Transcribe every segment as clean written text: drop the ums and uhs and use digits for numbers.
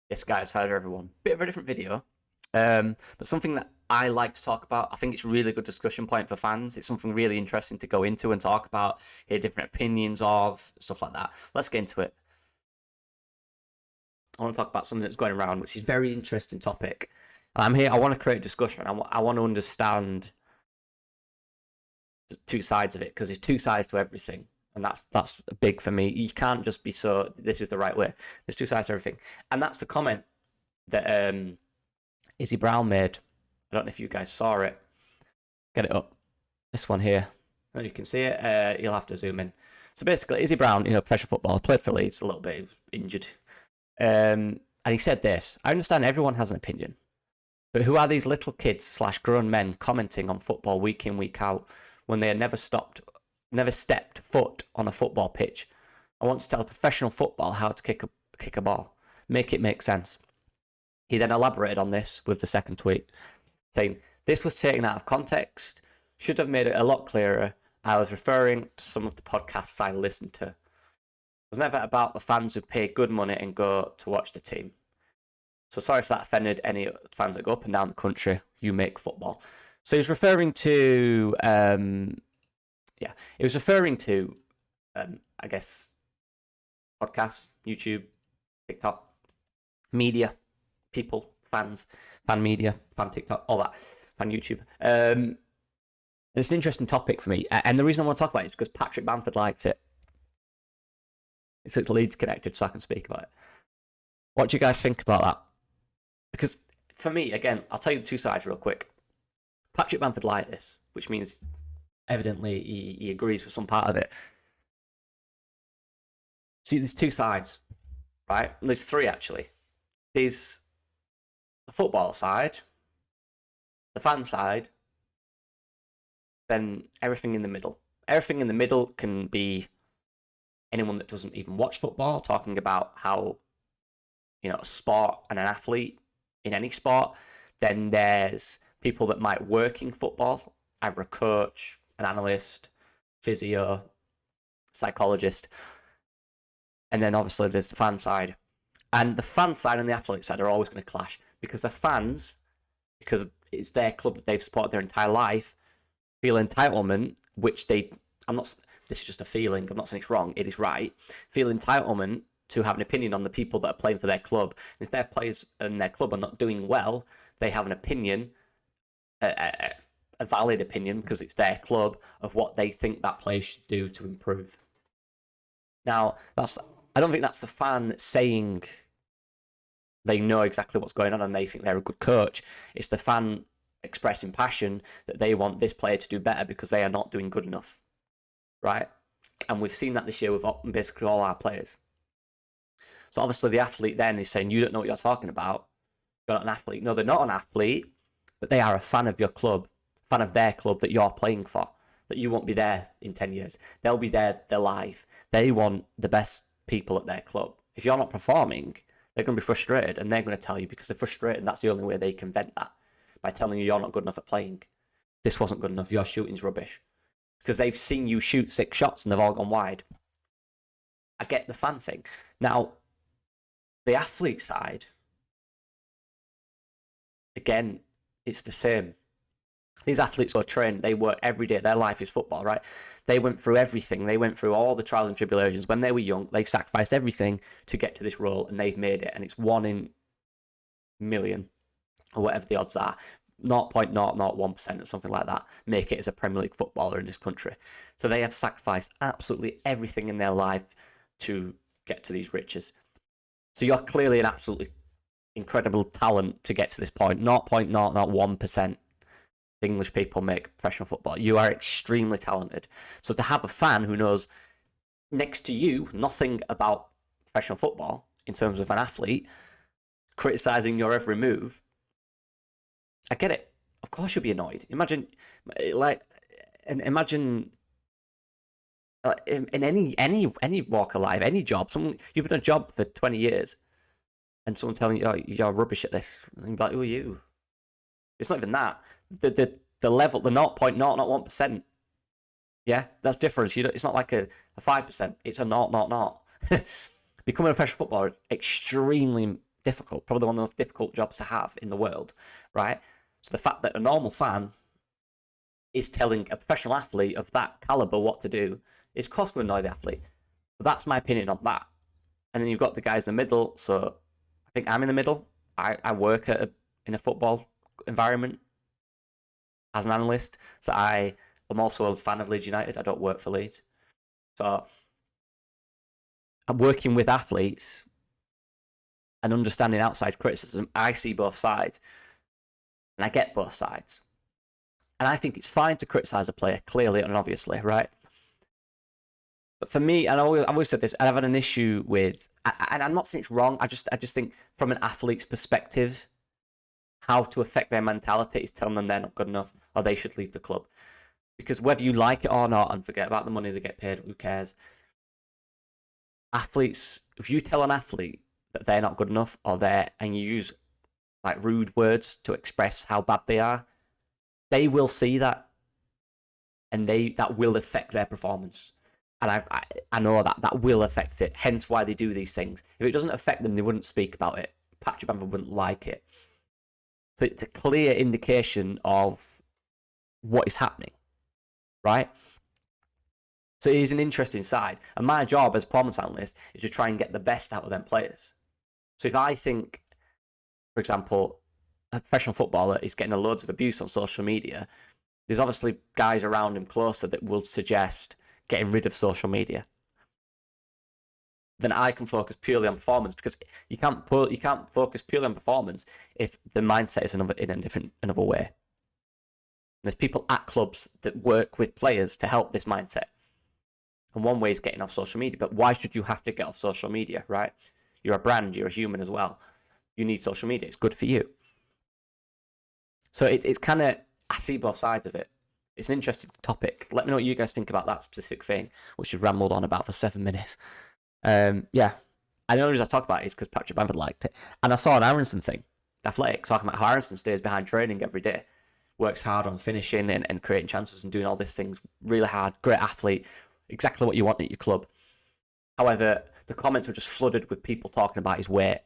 This guy's hired everyone. Bit of a different video, but something that I like to talk about. I think it's a really good discussion point for fans. It's something really interesting to go into and talk about, hear different opinions of, stuff like that. Let's get into it. I want to talk about something that's going around, which is a very interesting topic. And I'm here, I want to create discussion. I want to understand the two sides of it, because there's two sides to everything. And that's big for me. You can't just be so, this is the right way. There's two sides to everything. And that's the comment that Izzy Brown made. I don't know if you guys saw it. Get it up. This one here. Oh, you can see it. You'll have to zoom in. So basically, Izzy Brown, professional football, played for Leeds a little bit, injured. And he said this: I understand everyone has an opinion, but who are these little kids / grown men commenting on football week in, week out when they had never stepped foot on a football pitch? I want to tell professional football how to kick a ball. Make it make sense. He then elaborated on this with the second tweet, saying, this was taken out of context. Should have made it a lot clearer. I was referring to some of the podcasts I listened to. It was never about the fans who pay good money and go to watch the team. So sorry if that offended any fans that go up and down the country. You make football. So he was referring to, I guess, podcasts, YouTube, TikTok, media, people, fans, fan media, fan TikTok, all that, fan YouTube. It's an interesting topic for me. And the reason I want to talk about it is because Patrick Bamford liked it. It's Leeds connected, so I can speak about it. What do you guys think about that? Because for me, again, I'll tell you the two sides real quick. Patrick Bamford liked this, which means evidently he agrees with some part of it. See, there's two sides, right? There's three, actually. There's the football side, the fan side, then everything in the middle. Everything in the middle can be anyone that doesn't even watch football, talking about how, a sport and an athlete in any sport. Then there's people that might work in football, either a coach, an analyst, physio, psychologist. And then obviously there's the fan side. And the fan side and the athlete side are always going to clash, because the fans, because it's their club that they've supported their entire life, feel entitlement, which this is just a feeling, I'm not saying it's wrong, it is right, feel entitlement to have an opinion on the people that are playing for their club. And if their players and their club are not doing well, they have an opinion, a valid opinion, because it's their club, of what they think that player should do to improve. Now, I don't think that's the fan saying they know exactly what's going on and they think they're a good coach. It's the fan expressing passion that they want this player to do better because they are not doing good enough, right? And we've seen that this year with basically all our players. So obviously the athlete then is saying, you don't know what you're talking about. You're not an athlete. No, they're not an athlete, but they are a fan of your club, fan of their club that you're playing for, that you won't be there in 10 years. They'll be there, they're live. They want the best people at their club. If you're not performing, they're going to be frustrated, and they're going to tell you, because they're frustrated, and that's the only way they can vent that, by telling you you're not good enough at playing. This wasn't good enough, your shooting's rubbish. Because they've seen you shoot 6 shots and they've all gone wide. I get the fan thing. Now, the athlete side, again, it's the same. These athletes go train, they work every day, their life is football, right? They went through everything, they went through all the trials and tribulations. When they were young, they sacrificed everything to get to this role, and they've made it, and it's 1 in a million, or whatever the odds are. 0.001% or something like that make it as a Premier League footballer in this country. So they have sacrificed absolutely everything in their life to get to these riches. So you're clearly an absolutely incredible talent to get to this point. 0.001% English people make professional football. You are extremely talented. So to have a fan who knows next to you nothing about professional football in terms of an athlete, criticising your every move, I get it. Of course you'll be annoyed. Imagine in any walk of life, any job, you've been in a job for 20 years, and someone telling you, oh, you're rubbish at this, and you're like, who are you? It's not even that. The level, the 0.001%. Yeah, that's different. It's not like a 5%. It's a 0.00. Becoming a professional footballer, extremely difficult, probably one of the most difficult jobs to have in the world, right? So the fact that a normal fan is telling a professional athlete of that caliber what to do is, of course, going to annoy the athlete. But that's my opinion on that. And then you've got the guys in the middle. So I think I'm in the middle. I work in a football environment as an analyst. So I am also a fan of Leeds United. I don't work for Leeds. So I'm working with athletes and understanding outside criticism. I see both sides and I get both sides. And I think it's fine to criticise a player, clearly and obviously, right? But for me, and I've always said this, I've had an issue with, and I'm not saying it's wrong, I just think from an athlete's perspective, how to affect their mentality is telling them they're not good enough or they should leave the club. Because whether you like it or not, and forget about the money they get paid, who cares? Athletes, if you tell an athlete that they're not good enough and you use like rude words to express how bad they are, they will see that, and that will affect their performance. And I know that will affect it. Hence why they do these things. If it doesn't affect them, they wouldn't speak about it. Patrick Bamford wouldn't like it. So it's a clear indication of what is happening, right? So it is an interesting side. And my job as performance analyst is to try and get the best out of them players. So if I think, for example, a professional footballer is getting loads of abuse on social media, there's obviously guys around him closer that will suggest getting rid of social media. Then I can focus purely on performance, because you can't focus purely on performance if the mindset is another way. There's people at clubs that work with players to help this mindset. And one way is getting off social media. But why should you have to get off social media, right? You're a brand, you're a human as well. You need social media. It's good for you. So it's kind of, I see both sides of it. It's an interesting topic. Let me know what you guys think about that specific thing, which we've rambled on about for 7 minutes. Yeah. And the only reason I talk about it is because Patrick Bamford liked it. And I saw an Aronson thing, Athletic, talking about how Aronson stays behind training every day, works hard on finishing and creating chances and doing all these things really hard, great athlete, exactly what you want at your club. However, the comments were just flooded with people talking about his weight.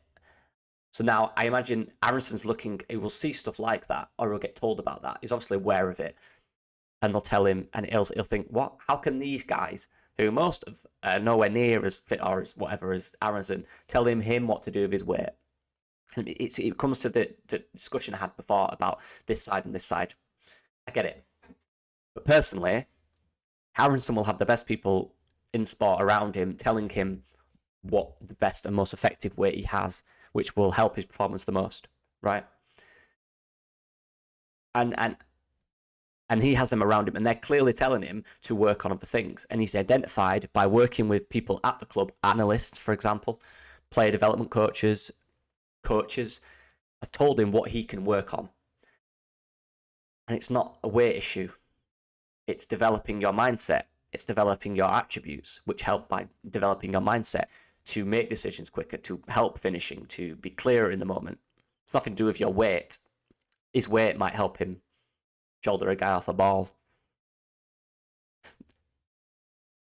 So now I imagine Aronson's he will see stuff like that, or he'll get told about that. He's obviously aware of it. And they'll tell him, and he'll think, what? How can these guys, who most of are nowhere near as fit or as whatever as Aronson, tell him what to do with his weight? And it comes to the discussion I had before about this side and this side. I get it. But personally, Aronson will have the best people in sport around him telling him what the best and most effective weight he has, which will help his performance the most, right? And he has them around him, and they're clearly telling him to work on other things. And he's identified by working with people at the club, analysts, for example, player development coaches, have told him what he can work on. And it's not a weight issue. It's developing your mindset. It's developing your attributes, which help by developing your mindset to make decisions quicker, to help finishing, to be clearer in the moment. It's nothing to do with your weight. His weight might help him shoulder a guy off a ball.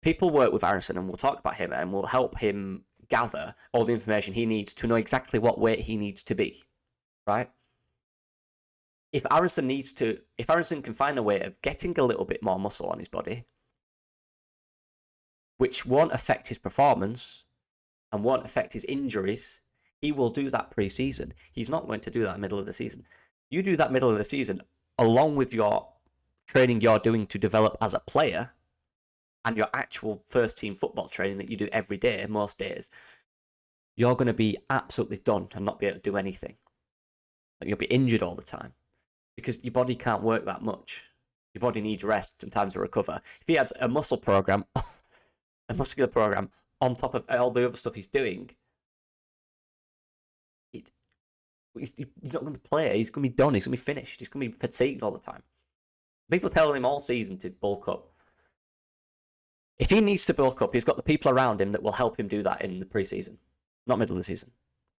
People work with Aronson, and we'll talk about him, and we'll help him gather all the information he needs to know exactly what weight he needs to be, right? If Aronson can find a way of getting a little bit more muscle on his body, which won't affect his performance and won't affect his injuries, he will do that pre-season. He's not going to do that middle of the season. You do that middle of the season along with your training you're doing to develop as a player and your actual first team football training that you do every day, most days, you're going to be absolutely done and not be able to do anything. Like, you'll be injured all the time because your body can't work that much. Your body needs rest and time to recover. If he has a muscular program on top of all the other stuff he's doing, he's not going to play. He's going to be done. He's going to be finished. He's going to be fatigued all the time. People telling him all season to bulk up. If he needs to bulk up, he's got the people around him that will help him do that in the pre-season, not middle of the season.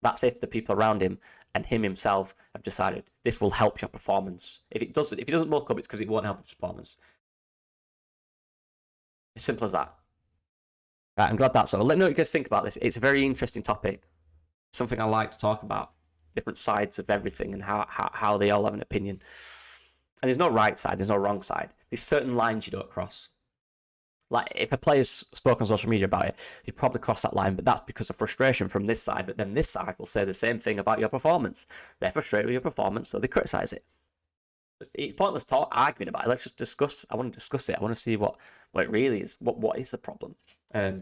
That's if the people around him and him himself have decided this will help your performance. If he doesn't bulk up, it's because it won't help his performance. As simple as that. Right, I'm glad that's all. Let me know what you guys think about this. It's a very interesting topic. something I like to talk about, different sides of everything and how they all have an opinion. And there's no right side, there's no wrong side. There's certain lines you don't cross. Like, if a player's spoken on social media about it, you probably cross that line, but that's because of frustration from this side. But then this side will say the same thing about your performance. They're frustrated with your performance, so they criticise it. It's pointless arguing about it. Let's just discuss. I want to discuss it. I want to see what it really is. What is the problem? Yeah.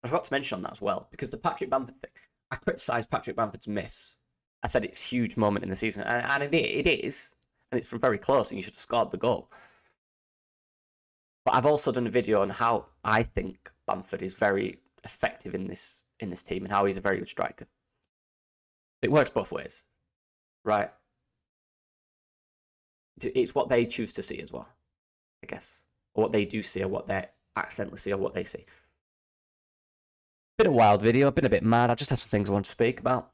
I forgot to mention on that as well, because the Patrick Bamford thing, I criticised Patrick Bamford's miss. I said it's a huge moment in the season, and it is, and it's from very close, and you should have scored the goal. But I've also done a video on how I think Bamford is very effective in this team and how he's a very good striker. It works both ways, right? It's what they choose to see as well, I guess. Or what they do see, or what they accidentally see, or what they see. Been a wild video, been a bit mad. I just have some things I want to speak about.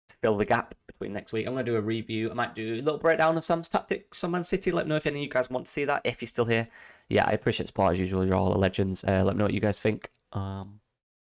To fill the gap between next week. I'm going to do a review. I might do a little breakdown of Sam's tactics on Man City. Let me know if any of you guys want to see that, if you're still here. Yeah, I appreciate the support as usual. You're all legends. Let me know what you guys think.